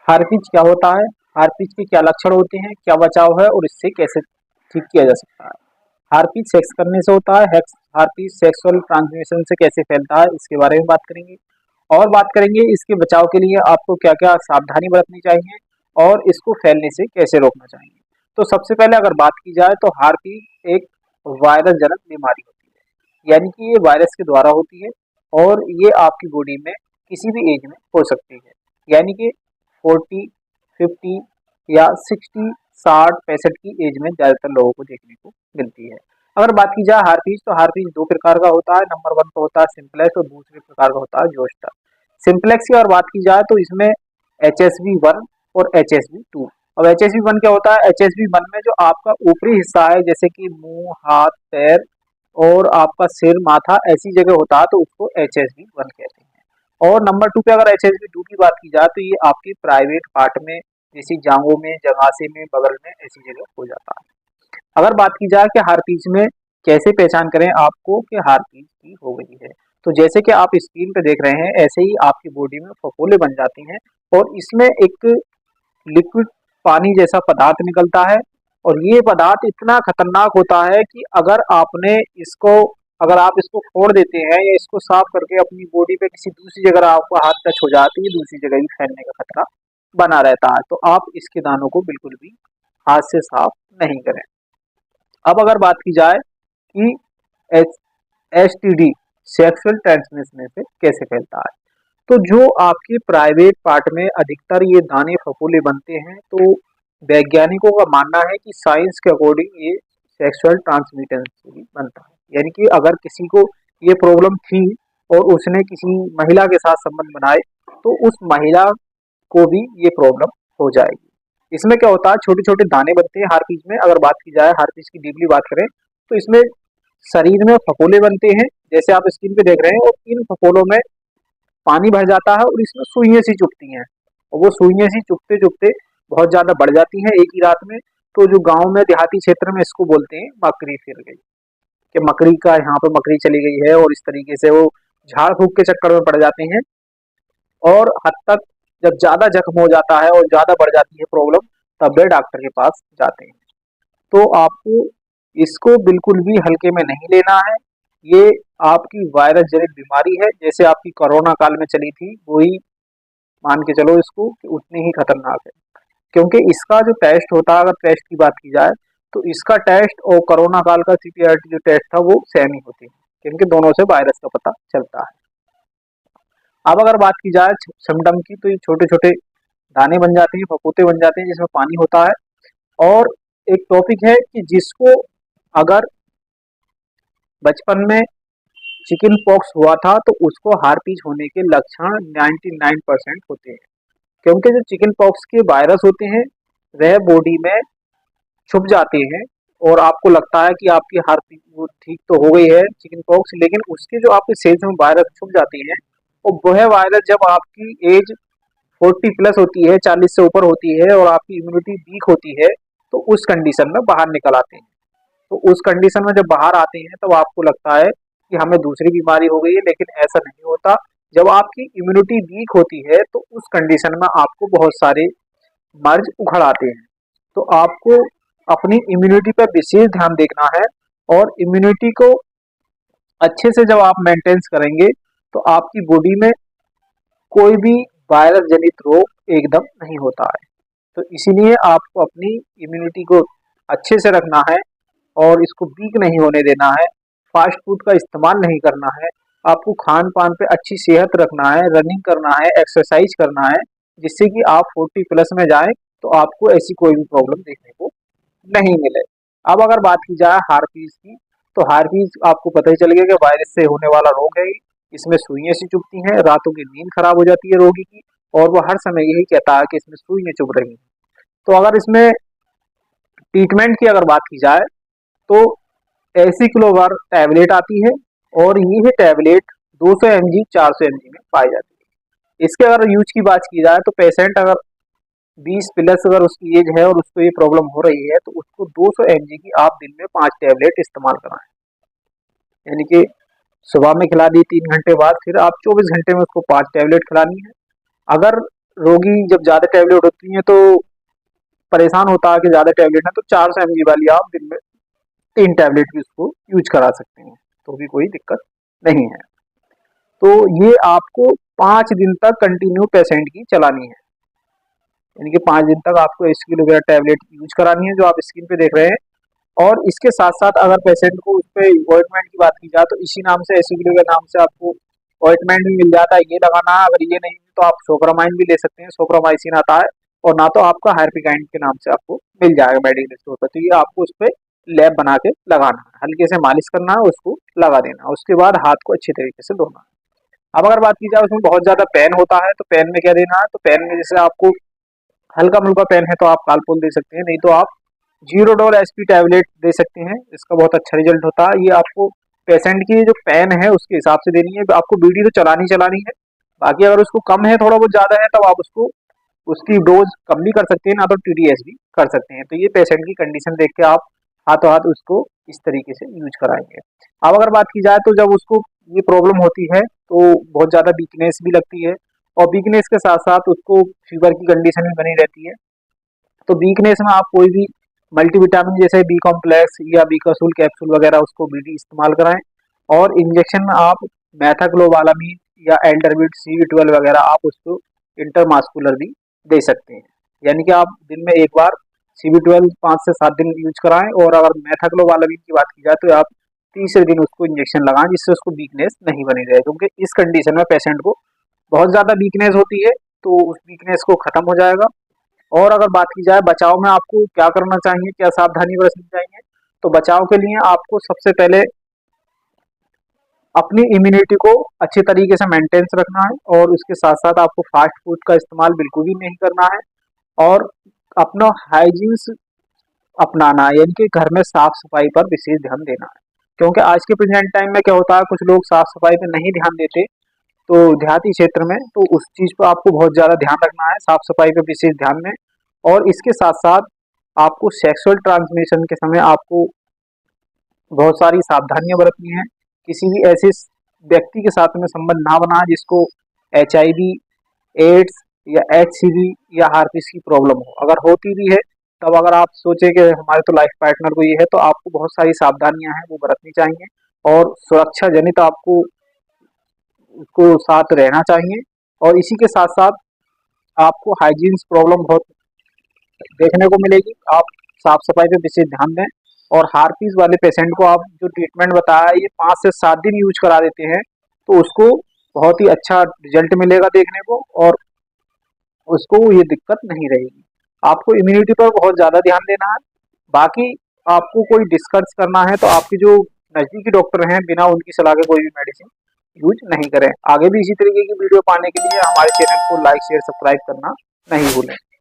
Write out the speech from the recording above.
हार्पिज क्या होता है, हार्पिज के क्या लक्षण होते हैं, क्या बचाव है और इससे कैसे ठीक किया जा सकता है। हार्पिज सेक्स करने से होता है, हार्पिज सेक्सुअल ट्रांसमिशन से कैसे फैलता है इसके बारे में बात करेंगे। और बात करेंगे इसके बचाव के लिए आपको क्या क्या सावधानी बरतनी चाहिए और इसको फैलने से कैसे रोकना चाहिए। तो सबसे पहले अगर बात की जाए तो हार्पिज एक वायरस जनक बीमारी होती है, यानी कि ये वायरस के द्वारा होती है और ये आपकी बॉडी में किसी भी एज में हो सकती है, यानी कि 40, 50 या 60, 60, 65 की एज में ज़्यादातर लोगों को देखने को मिलती है। अगर बात की जाए हार्पिज, तो हार्पिज दो प्रकार का होता है। नंबर वन तो होता है सिंपलेक्स और दूसरे प्रकार का होता है जोस्टर। सिंपलेक्स की अगर बात की जाए तो इसमें HSV1 और HSV2। अब HSV1 क्या होता है, HSV1 में जो आपका ऊपरी हिस्सा है जैसे कि मुंह, हाथ, पैर और आपका सिर, माथा ऐसी जगह होता है तो उसको HSV1 कहते हैं। और नंबर टू पे अगर HSV2 की बात की जाए तो ये आपके प्राइवेट पार्ट में जैसी जांघों में, जगासे में, बगल में ऐसी जगह हो जाता है। अगर बात की जाए कि हार्पिज में कैसे पहचान करें आपको कि हार्पिज की हो गई है, तो जैसे कि आप स्क्रीन पे देख रहे हैं ऐसे ही आपकी बॉडी में फफोले बन जाते हैं और इसमें एक लिक्विड पानी जैसा पदार्थ निकलता है। और ये पदार्थ इतना खतरनाक होता है कि अगर आप इसको फोड़ देते हैं या इसको साफ करके अपनी बॉडी पे किसी दूसरी जगह आपका हाथ टच हो जाती है, दूसरी जगह भी फैलने का खतरा बना रहता है। तो आप इसके दानों को बिल्कुल भी हाथ से साफ नहीं करें। अब अगर बात की जाए कि STD सेक्सुअल ट्रांसमिशन से कैसे फैलता है, तो जो आपके प्राइवेट पार्ट में अधिकतर ये दाने फफूले बनते हैं, तो वैज्ञानिकों का मानना है कि साइंस के अकॉर्डिंग ये सेक्सुअल ट्रांसमिशन से भी बनता है। यानी कि अगर किसी को ये प्रॉब्लम थी और उसने किसी महिला के साथ संबंध बनाए तो उस महिला को भी ये प्रॉब्लम हो जाएगी। इसमें क्या होता है, छोटे छोटे दाने बनते हैं हार्पिज में। अगर बात की जाए हार्पिज की डीपली बात करें तो इसमें शरीर में फफोले बनते हैं जैसे आप स्क्रीन पे देख रहे हैं, और इन फफोलों में पानी भर जाता है और इसमें सुइयां सी चुभती हैं। और वो सुइयां सी चुभते चुभते बहुत ज्यादा बढ़ जाती हैं एक ही रात में। तो जो गांव में देहाती क्षेत्र में इसको बोलते हैं मकड़ी फिर गई, कि मकड़ी का यहाँ पे मकड़ी चली गई है, और इस तरीके से वो झाड़ फूक के चक्कर में पड़ जाते हैं। और हद तक जब ज्यादा जख्म हो जाता है और ज्यादा बढ़ जाती है प्रॉब्लम, तब वे डॉक्टर के पास जाते हैं। तो आपको इसको बिल्कुल भी हल्के में नहीं लेना है। ये आपकी वायरस जनित बीमारी है, जैसे आपकी कोरोना काल में चली थी वही मान के चलो इसको कि उतनी ही खतरनाक है। क्योंकि इसका जो टेस्ट होता है, अगर टेस्ट की बात की जाए तो इसका टेस्ट और कोरोना काल का CPRT जो टेस्ट था वो सेम ही होती है, क्योंकि दोनों से वायरस का पता चलता है। अब अगर बात की जाए सिम्टम की, तो ये छोटे छोटे दाने बन जाते हैं, फफूते बन जाते हैं जिसमें पानी होता है। और एक टॉपिक है कि जिसको अगर बचपन में चिकन पॉक्स हुआ था तो उसको हार्पिज होने के लक्षण 99% होते हैं। क्योंकि जो चिकन पॉक्स के वायरस होते हैं वह बॉडी में छुप जाते हैं, और आपको लगता है कि आपकी हार्पिज वो ठीक तो हो गई है चिकन पॉक्स, लेकिन उसके जो आपके सेल्स में वायरस छुप जाते हैं और वह वायरस जब आपकी एज 40 प्लस होती है, 40 से ऊपर होती है और आपकी इम्यूनिटी वीक होती है, तो उस कंडीशन में बाहर निकल आते हैं। तो उस कंडीशन में जब बाहर आते हैं तब आपको लगता है कि हमें दूसरी बीमारी हो गई है, लेकिन ऐसा नहीं होता। जब आपकी इम्यूनिटी वीक होती है तो उस कंडीशन में आपको बहुत सारे मर्ज उखड़ आते हैं। तो आपको अपनी इम्यूनिटी पर विशेष ध्यान देना है, और इम्यूनिटी को अच्छे से जब आप मेंटेन्स करेंगे तो आपकी बॉडी में कोई भी वायरस जनित रोग एकदम नहीं होता है। तो इसीलिए आपको अपनी इम्यूनिटी को अच्छे से रखना है और इसको वीक नहीं होने देना है। फास्ट फूड का इस्तेमाल नहीं करना है। आपको खान पान पे अच्छी सेहत रखना है, रनिंग करना है, एक्सरसाइज करना है, जिससे कि आप 40 प्लस में जाएं तो आपको ऐसी कोई भी प्रॉब्लम देखने को नहीं मिले। अब अगर बात की जाए हार्पिज की, तो हार्पिज आपको पता ही चल गया कि वायरस से होने वाला रोग है। इसमें सुइयां सी चुभती हैं, रातों की नींद खराब हो जाती है रोगी की, और वो हर समय यही कहता है कि इसमें सुइयां चुभ रही हैं। तो अगर इसमें ट्रीटमेंट की अगर बात की जाए तो एसिक्लोवर टैबलेट आती है, और ये टैबलेट 200 mg 400 mg में पाई जाती है। इसके अगर यूज की बात की जाए तो पेशेंट अगर 20 प्लस अगर उसकी एज है और उसको ये प्रॉब्लम हो रही है तो उसको 200 mg की आप दिन में 5 टैबलेट इस्तेमाल कराएं। यानी कि सुबह में खिला दी, 3 घंटे बाद फिर आप 24 घंटे में उसको 5 टैबलेट खिलानी है। अगर रोगी जब ज़्यादा टैबलेट होती हैं तो परेशान होता है कि ज़्यादा टैबलेट है, तो 400 mg वाली आप दिन में 3 टैबलेट भी उसको यूज करा सकते हैं, तो भी कोई दिक्कत नहीं है। तो ये आपको 5 दिन तक कंटिन्यू पेशेंट की चलानी है, यानी कि 5 दिन तक आपको एसिक्लोवेरा टैबलेट यूज करानी है जो आप स्क्रीन पे देख रहे हैं। और इसके साथ साथ अगर पेशेंट को उस पर ऑइंटमेंट की बात की जाए तो इसी नाम से, एसिक्लोवेरा नाम से आपको ऑइंटमेंट भी मिल जाता है, ये लगाना है। अगर ये नहीं तो आप सोप्रामाइन भी ले सकते हैं, सोप्रामाइसिन आता है। और ना तो आपका हाइपरकाइन के नाम से आपको मिल जाएगा मेडिकल स्टोर पर, तो ये आपको उस पर लैब बना के लगाना है, हल्के से मालिश करना है, उसको लगा देना है, उसके बाद हाथ को अच्छे तरीके से धोना है। अब अगर बात की जाए उसमें बहुत ज्यादा पेन होता है तो पेन में क्या देना है, तो पेन में जैसे आपको हल्का मुल्का पेन है तो आप कालपोल दे सकते हैं, नहीं तो आप जीरो डोल एसपी टैबलेट दे सकते हैं, इसका बहुत अच्छा रिजल्ट होता है। ये आपको पेशेंट की जो पेन है उसके हिसाब से देनी है, आपको बीडी तो चलानी चलानी है। बाकी अगर उसको कम है, थोड़ा बहुत ज्यादा है, तब आप उसको उसकी डोज कम भी कर सकते हैं, ना तो टीडीएस भी कर सकते हैं। तो ये पेशेंट की कंडीशन देख के आप हाथों हाथ उसको इस तरीके से यूज कराएंगे। अब अगर बात की जाए तो जब उसको ये प्रॉब्लम होती है तो बहुत ज़्यादा वीकनेस भी लगती है, और वीकनेस के साथ साथ उसको फीवर की कंडीशन भी बनी रहती है। तो वीकनेस में आप कोई भी मल्टीविटामिन जैसे बी कॉम्प्लेक्स या बीकासूल कैप्सूल वगैरह उसको बीडी इस्तेमाल कराएं। और इंजेक्शन में आप मैथाक्लोबालामीन या एल्डरविट CV12 वगैरह आप उसको इंटरमास्कुलर भी दे सकते हैं, यानी कि आप दिन में एक बार CV12 5 से 7 दिन यूज कराएं। और अगर मैथाक्लोबालामीन की बात की जाए तो आप तीसरे दिन उसको इंजेक्शन लगाएं, जिससे उसको वीकनेस नहीं बनी रहे, क्योंकि इस कंडीशन में पेशेंट को बहुत ज़्यादा वीकनेस होती है, तो उस वीकनेस को खत्म हो जाएगा। और अगर बात की जाए बचाव में आपको क्या करना चाहिए, क्या सावधानी बरतनी चाहिए, तो बचाव के लिए आपको सबसे पहले अपनी इम्यूनिटी को अच्छे तरीके से मेंटेन रखना है, और उसके साथ साथ आपको फास्ट फूड का इस्तेमाल बिल्कुल भी नहीं करना है। और अपना हाइजीन अपनाना है, यानी कि घर में साफ सफाई पर विशेष ध्यान देना है। क्योंकि आज के प्रेजेंट टाइम में क्या होता है, कुछ लोग साफ सफाई पर नहीं ध्यान देते, तो देहाती क्षेत्र में तो उस चीज़ पर आपको बहुत ज़्यादा ध्यान रखना है, साफ सफाई पे विशेष ध्यान में। और इसके साथ साथ आपको सेक्सुअल ट्रांसमिशन के समय आपको बहुत सारी सावधानियां बरतनी है। किसी भी ऐसे व्यक्ति के साथ में संबंध ना बना जिसको HIV, एड्स या HCV या हार्पिस की प्रॉब्लम हो। अगर होती भी है तब अगर आप सोचे कि हमारे तो लाइफ पार्टनर को ये है, तो आपको बहुत सारी सावधानियां हैं वो बरतनी चाहिए, और सुरक्षा जनित आपको उसको साथ रहना चाहिए। और इसी के साथ साथ आपको हाइजीन प्रॉब्लम बहुत देखने को मिलेगी, आप साफ सफाई पे विशेष ध्यान दें। और हार्पिस वाले पेशेंट को आप जो ट्रीटमेंट बताया ये 5 से 7 दिन यूज करा देते हैं, तो उसको बहुत ही अच्छा रिजल्ट मिलेगा देखने को, और उसको ये दिक्कत नहीं रहेगी। आपको इम्यूनिटी पर बहुत ज़्यादा ध्यान देना है। बाकी आपको कोई डिस्कस करना है तो आपके जो नज़दीकी डॉक्टर हैं, बिना उनकी सलाह के कोई भी मेडिसिन यूज नहीं करें। आगे भी इसी तरीके की वीडियो पाने के लिए हमारे चैनल को लाइक शेयर सब्सक्राइब करना नहीं भूलें।